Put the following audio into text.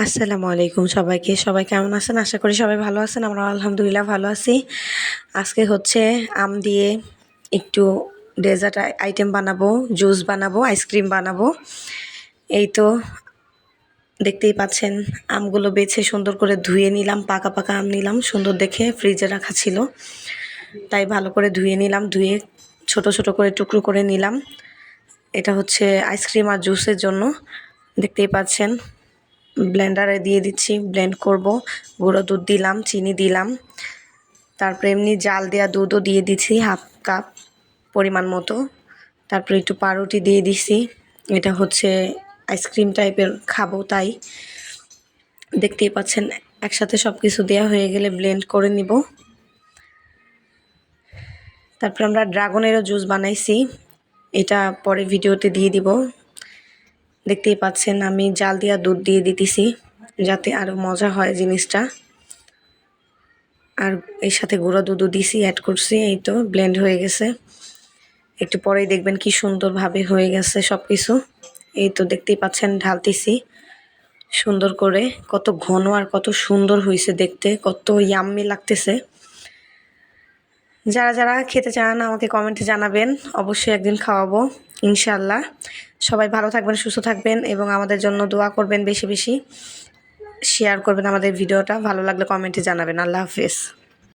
আসসালামু আলাইকুম সবাইকে। সবাই কেমন আছেন? আশা করি সবাই ভালো আছেন। আমরা আলহামদুলিল্লাহ ভালো আছি। আজকে হচ্ছে আম দিয়ে একটু ডেজার্ট আইটেম বানাবো, জুস বানাবো, আইসক্রিম বানাবো। এই তো দেখতেই পাচ্ছেন আমগুলো বেছে সুন্দর করে ধুয়ে নিলাম। পাকা পাকা আম নিলাম, সুন্দর দেখে ফ্রিজে রাখা ছিল, তাই ভালো করে ধুয়ে নিলাম। ধুয়ে ছোট ছোট করে টুকরো করে নিলাম। এটা হচ্ছে আইসক্রিম আর জুসের জন্য। দেখতেই পাচ্ছেন ব্লেন্ডারে দিয়ে দিচ্ছি, ব্লেন্ড করব। গুঁড়ো দুধ দিলাম, চিনি দিলাম, তারপরে এমনি জাল দেওয়া দুধও দিয়ে দিচ্ছি হাফ কাপ পরিমাণ মতো। তারপরে একটু পাউরুটি দিয়ে দিছি। এটা হচ্ছে আইসক্রিম টাইপের খাবো, তাই দেখতেই পাচ্ছেন একসাথে সব কিছু দেওয়া হয়ে গেলে ব্লেন্ড করে নিব। তারপরে আমরা ড্রাগনেরও জুস বানাইছি, এটা পরে ভিডিওতে দিয়ে দিব। দেখতেই পাচ্ছেন আমি জাল দেওয়া দুধ দিয়ে দিতেছি যাতে আরও মজা হয় জিনিসটা। আর এর সাথে গুঁড়ো দুধও দিছি, অ্যাড করছি। এই তো ব্লেন্ড হয়ে গেছে। একটু পরেই দেখবেন কি সুন্দরভাবে হয়ে গেছে সব কিছু। এই তো দেখতেই পাচ্ছেন ঢালতেছি সুন্দর করে। কত ঘন আর কত সুন্দর হয়েছে দেখতে, কত ইয়াম্মি লাগতেছে। যারা যারা খেতে চান আমাকে কমেন্টে জানাবেন, অবশ্যই একদিন খাওয়াবো ইনশাল্লাহ। সবাই ভালো থাকবেন, সুস্থ থাকবেন এবং আমাদের জন্য দোয়া করবেন, বেশি বেশি শেয়ার করবেন আমাদের ভিডিওটা। ভালো লাগলে কমেন্টে জানাবেন। আল্লাহ হাফেজ।